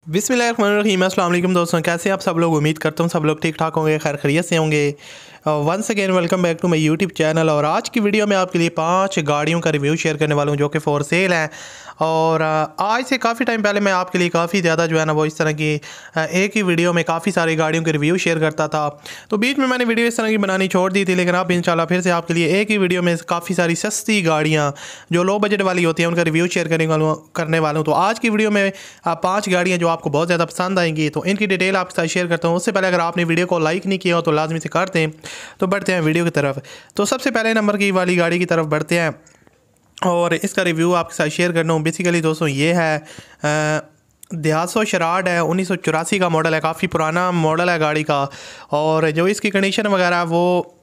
बिस्मिल्लाहिर्रहमानिर्रहीम। अस्सलाम वालेकुम दोस्तों, कैसे हैं आप सब लोग। उम्मीद करता हूँ सब लोग ठीक ठाक होंगे, खैर खैरियत से होंगे। Once again welcome back to my YouTube channel. और आज की वीडियो में आपके लिए 5 गाड़ियों का रिव्यू शेयर करने वाला हूँ जो कि फॉर सेल हैं। और आज से काफ़ी टाइम पहले मैं आपके लिए काफ़ी ज़्यादा जो है ना वो इस तरह की एक ही वीडियो में काफ़ी सारी गाड़ियों के रिव्यू शेयर करता था, तो बीच में मैंने वीडियो इस तरह की बनानी छोड़ दी थी। लेकिन अब इंशाल्लाह फिर से आपके लिए एक ही वीडियो में काफ़ी सारी सस्ती गाड़ियाँ जो लो बजट वाली होती हैं उनका रिव्यू शेयर करने वाला हूँ। तो आज की वीडियो में 5 गाड़ियाँ जो आपको बहुत ज़्यादा पसंद आएंगी, तो इनकी डिटेल आपके साथ शेयर करता हूँ। उससे पहले अगर आपने वीडियो को लाइक नहीं किया हो तो लाजमी से कर दें। तो बढ़ते हैं वीडियो की तरफ। तो सबसे पहले नंबर की वाली गाड़ी की तरफ बढ़ते हैं और इसका रिव्यू आपके साथ शेयर करना हूँ। बेसिकली दोस्तों ये है दियासो शराड है, 1984 का मॉडल है, काफ़ी पुराना मॉडल है गाड़ी का। और जो इसकी कंडीशन वगैरह है वो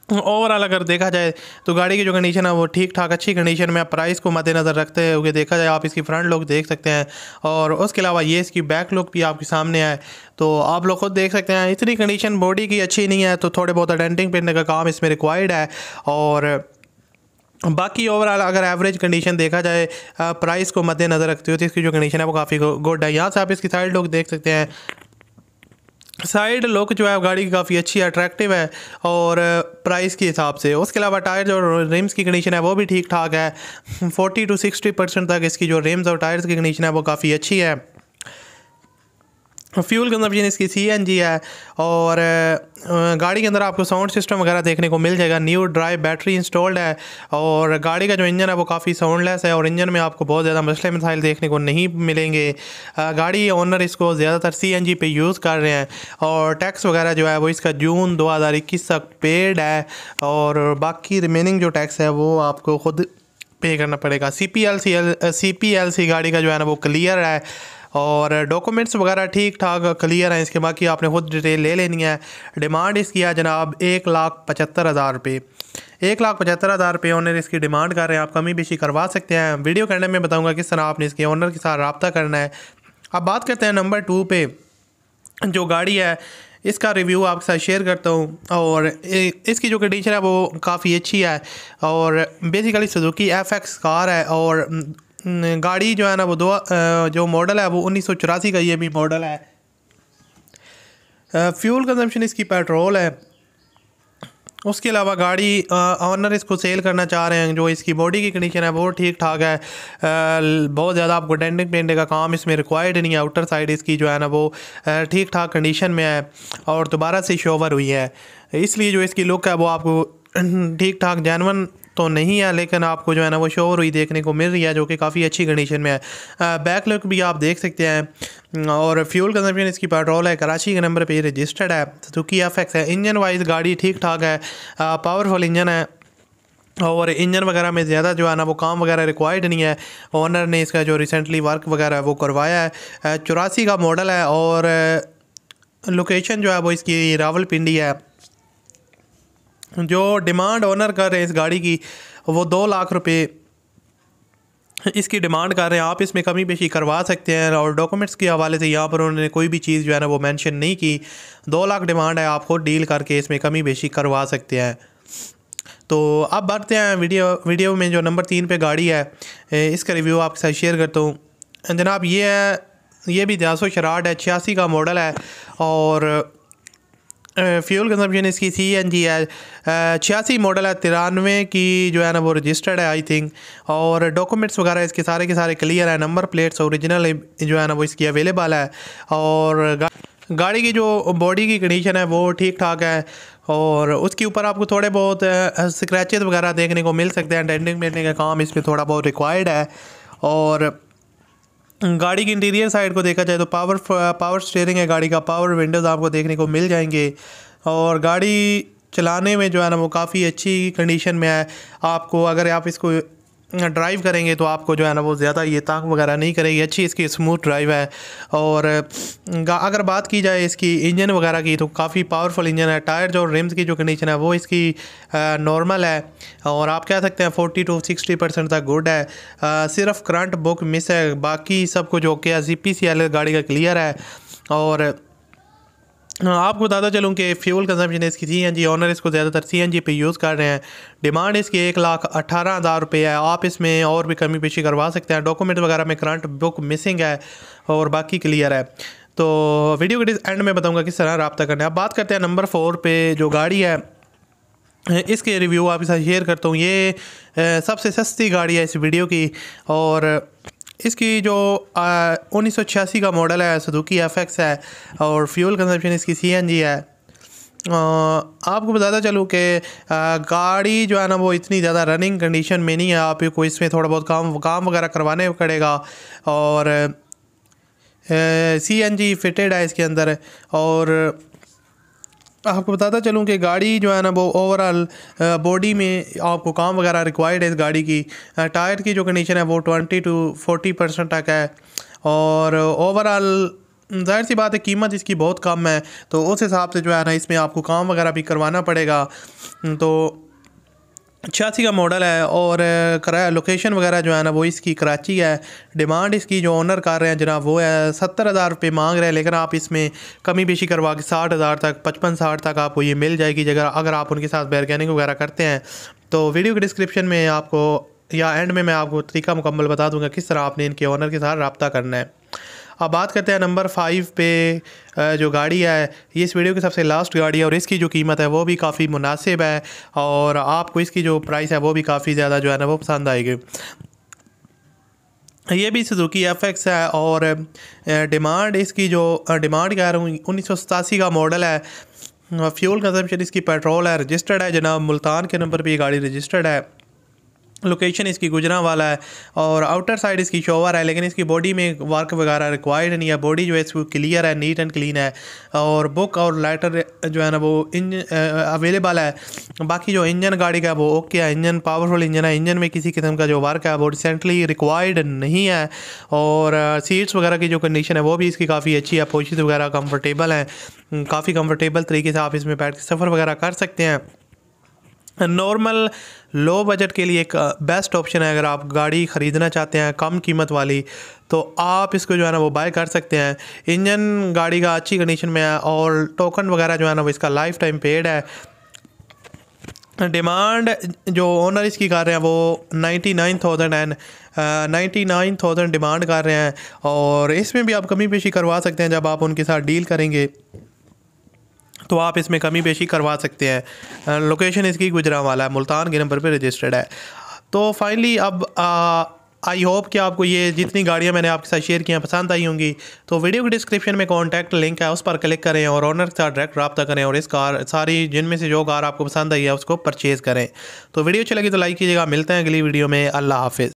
ओवरऑल अगर देखा जाए तो गाड़ी की जो कंडीशन है वो ठीक ठाक अच्छी कंडीशन में। प्राइस को मद्देनज़र रखते हुए देखा जाए, आप इसकी फ्रंट लुक देख सकते हैं और उसके अलावा ये इसकी बैक लुक भी आपके सामने है, तो आप लोग खुद देख सकते हैं। इतनी कंडीशन बॉडी की अच्छी नहीं है, तो थोड़े बहुत डेंटिंग पेंटिंग का काम इसमें रिक्वायर्ड है। और बाकी ओवरऑल अगर एवरेज कंडीशन देखा जाए प्राइस को मद्देनज़र रखते हुए तो इसकी जो कंडीशन है वो काफ़ी गुड है। यहाँ से आप इसकी साइड लुक देख सकते हैं। साइड लुक जो है गाड़ी की काफ़ी अच्छी अट्रैक्टिव है और प्राइस के हिसाब से। उसके अलावा टायर और रिम्स की कंडीशन है वो भी ठीक ठाक है। 40 to 60% तक इसकी जो रिम्स और टायर्स की कंडीशन है वो काफ़ी अच्छी है। फ्यूल कंजप्शन इसकी CNG है और गाड़ी के अंदर आपको साउंड सिस्टम वगैरह देखने को मिल जाएगा। न्यू ड्राइव बैटरी इंस्टॉल्ड है और गाड़ी का जो इंजन है वो काफ़ी साउंडलेस है और इंजन में आपको बहुत ज़्यादा मसले मसाइल देखने को नहीं मिलेंगे। गाड़ी ओनर इसको ज़्यादातर CNG पे यूज़ कर रहे हैं और टैक्स वगैरह जो है वो इसका जून 2021 तक पेड है और बाकी रिमेनिंग जो टैक्स है वो आपको ख़ुद पे करना पड़ेगा। CPLC गाड़ी का जो है ना वो क्लियर है और डॉक्यूमेंट्स वगैरह ठीक ठाक क्लियर हैं इसके। बाकी आपने खुद डिटेल ले लेनी है। डिमांड इसकी है जनाब 1,75,000 रुपये। 1,75,000 रुपये ओनर इसकी डिमांड कर रहे हैं। आप कमी बेशी करवा सकते हैं। वीडियो करने में बताऊंगा किस तरह आपने इसके ओनर के साथ रब्ता करना है। अब बात करते हैं नंबर 2 पे। जो गाड़ी है इसका रिव्यू आपके साथ शेयर करता हूँ और इसकी जो कंडीशन है वो काफ़ी अच्छी है और बेसिकली सुजुकी FX कार है। और गाड़ी जो है ना वो जो मॉडल है वो 1984 का ये भी मॉडल है। फ्यूल कंजम्पशन इसकी पेट्रोल है। उसके अलावा गाड़ी ऑनर इसको सेल करना चाह रहे हैं। जो इसकी बॉडी की कंडीशन है वो ठीक ठाक है। बहुत ज़्यादा आपको डेंटिंग पेंटिंग का काम इसमें रिक्वायर्ड नहीं है। आउटर साइड इसकी जो है ना वो ठीक ठाक कंडीशन में है और दोबारा से शोवर हुई है, इसलिए जो इसकी लुक है वो आपको ठीक ठाक जेन्युइन तो नहीं है, लेकिन आपको जो है ना वो शोर हुई देखने को मिल रही है जो कि काफ़ी अच्छी कंडीशन में है। बैक लुक भी आप देख सकते हैं और फ्यूल कंजप्शन इसकी पेट्रोल है। कराची के नंबर पे रजिस्टर्ड है। सुजुकी FX है। इंजन वाइज गाड़ी ठीक ठाक है, पावरफुल इंजन है और इंजन वगैरह में ज़्यादा जो है ना वो काम वगैरह रिक्वायर्ड नहीं है। ओनर ने इसका जो रिसेंटली वर्क वगैरह है वो करवाया है। 84 का मॉडल है और लोकेशन जो है वो इसकी रावलपिंडी है। जो डिमांड ओनर कर रहे हैं इस गाड़ी की वो 2 लाख रुपए इसकी डिमांड कर रहे हैं। आप इसमें कमी पेशी करवा सकते हैं और डॉक्यूमेंट्स के हवाले से यहाँ पर उन्होंने कोई भी चीज़ जो है ना वो मेंशन नहीं की। 2 लाख डिमांड है, आप खुद डील करके इसमें कमी पेशी करवा सकते हैं। तो अब बढ़ते हैं वीडियो में। जो नंबर 3 पे गाड़ी है इसका रिव्यू आपके साथ शेयर करता हूँ जनाब। ये भी दियासो शराड है, 86 का मॉडल है और फ्यूल कंजप्शन इसकी CNG है। 86 मॉडल है, 93 की जो है ना वो रजिस्टर्ड है आई थिंक। और डॉक्यूमेंट्स वगैरह इसके सारे के सारे क्लियर है। नंबर प्लेट्स ओरिजिनल जो है ना वो इसकी अवेलेबल है और गाड़ी की जो बॉडी की कंडीशन है वो ठीक ठाक है और उसके ऊपर आपको थोड़े बहुत स्क्रैचेस वगैरह देखने को मिल सकते हैं। डेंटिंग पेंटिंग का काम इसमें थोड़ा बहुत रिक्वायर्ड है। और गाड़ी की इंटीरियर साइड को देखा जाए तो पावर स्टीयरिंग है गाड़ी का। पावर विंडोज़ आपको देखने को मिल जाएंगे और गाड़ी चलाने में जो है ना वो काफ़ी अच्छी कंडीशन में है। आपको अगर आप इसको ड्राइव करेंगे तो आपको जो है ना वो ज़्यादा ये तंग वगैरह नहीं करेगी। अच्छी इसकी स्मूथ ड्राइव है। और अगर बात की जाए इसकी इंजन वगैरह की तो काफ़ी पावरफुल इंजन है। टायर और रिम्स की जो कंडीशन है वो इसकी नॉर्मल है और आप कह सकते हैं 40 to 60% तक गुड है। सिर्फ करंट बुक मिस है, बाकी सब कुछ ओके है। CPCL गाड़ी का क्लियर है और आपको बताता चलूँ कि फ्यूल कंजम्पशन इसकी CNG, ऑनर इसको ज़्यादातर CNG पे यूज़ कर रहे हैं। डिमांड इसकी 1,18,000 रुपये है। आप इसमें और भी कमी पेशी करवा सकते हैं। डॉक्यूमेंट वगैरह में करंट बुक मिसिंग है और बाकी क्लियर है। तो वीडियो के एंड में बताऊँगा किस तरह रब्ता करना है। अब बात करते हैं नंबर 4 पे जो गाड़ी है, इसके रिव्यू आपके साथ शेयर करता हूँ। ये सबसे सस्ती गाड़ी है इस वीडियो की और इसकी जो 1986 का मॉडल है, सुजुकी FX है और फ्यूल कंजम्पशन इसकी CNG है। आपको बताता चलूँ कि गाड़ी जो है ना वो इतनी ज़्यादा रनिंग कंडीशन में नहीं है। आपको इसमें थोड़ा बहुत काम वगैरह करवाने पड़ेगा और CNG फिटेड है इसके अंदर। और आपको बताता चलूँ कि गाड़ी जो है ना वो ओवरऑल बॉडी में आपको काम वगैरह रिक्वायर्ड है इस गाड़ी की। टायर की जो कंडीशन है वो 20 to 40% तक है और ओवरऑल ज़ाहिर सी बात है कीमत इसकी बहुत कम है, तो उस हिसाब से जो है ना इसमें आपको काम वगैरह भी करवाना पड़ेगा। तो 86 का मॉडल है और लोकेशन वगैरह जो है ना वो इसकी कराची है। डिमांड इसकी जो ओनर कर रहे हैं जनाब वो है 70,000 रुपये मांग रहे हैं, लेकिन आप इसमें कमी बेशी करवा के 60,000 तक 55-60 तक आपको ये मिल जाएगी अगर आप उनके साथ बार्गेनिंग वगैरह करते हैं। तो वीडियो के डिस्क्रिप्शन में आपको या एंड में मैं आपको तरीका मुकम्मल बता दूंगा किस तरह आपने इनके ओनर के साथ रब्ता करना है। अब बात करते हैं नंबर 5 पे जो गाड़ी है, ये इस वीडियो की सबसे लास्ट गाड़ी है और इसकी जो कीमत है वो भी काफ़ी मुनासिब है और आपको इसकी जो प्राइस है वो भी काफ़ी ज़्यादा जो है ना वो पसंद आएगी। ये भी सुजुकी FX है और डिमांड इसकी जो डिमांड कह रहा हूँ 1987 का मॉडल है। फ्यूल कंजम्पशन इसकी पेट्रोल है। रजिस्टर्ड है जनाब मुल्तान के नंबर पे ये गाड़ी रजिस्टर्ड है। लोकेशन इसकी गुजरांवाला है और आउटर साइड इसकी शोवर है, लेकिन इसकी बॉडी में वर्क वगैरह रिक्वायर्ड नहीं है। बॉडी जो है इसको क्लियर है, नीट एंड क्लीन है और बुक और लाइटर जो है ना वो अवेलेबल है। बाकी जो इंजन गाड़ी का वो ओके है, इंजन पावरफुल इंजन है। इंजन में किसी किस्म का जो वर्क है वो रिसेंटली रिक्वायर्ड नहीं है और सीट्स वगैरह की जो कंडीशन है वो भी इसकी काफ़ी अच्छी है। पोशीज़ वगैरह कम्फर्टेबल हैं, काफ़ी कम्फर्टेबल तरीके से आप इसमें बैठ के सफ़र वगैरह कर सकते हैं। नॉर्मल लो बजट के लिए एक बेस्ट ऑप्शन है। अगर आप गाड़ी ख़रीदना चाहते हैं कम कीमत वाली तो आप इसको जो है ना वो बाय कर सकते हैं। इंजन गाड़ी का अच्छी कंडीशन में है और टोकन वगैरह जो है ना वो इसका लाइफ टाइम पेड है। डिमांड जो ओनर इसकी कर रहे हैं वो 99,000 डिमांड कर रहे हैं और इसमें भी आप कमी पेशी करवा सकते हैं। जब आप उनके साथ डील करेंगे तो आप इसमें कमी पेशी करवा सकते हैं। लोकेशन इसकी गुजरांवाला है, मुल्तान के नंबर पे रजिस्टर्ड है। तो फाइनली अब आई होप कि आपको ये जितनी गाड़ियां मैंने आपके साथ शेयर की हैं पसंद आई होंगी। तो वीडियो के डिस्क्रिप्शन में कॉन्टैक्ट लिंक है, उस पर क्लिक करें और ओनर के साथ डायरेक्ट रब्ता करें और इस कार सारी जिनमें से जो कार आपको पसंद आई है उसको परचेज़ करें। तो वीडियो अच्छी लगी तो लाइक कीजिएगा। मिलते हैं अगली वीडियो में। अल्लाह हाफिज़।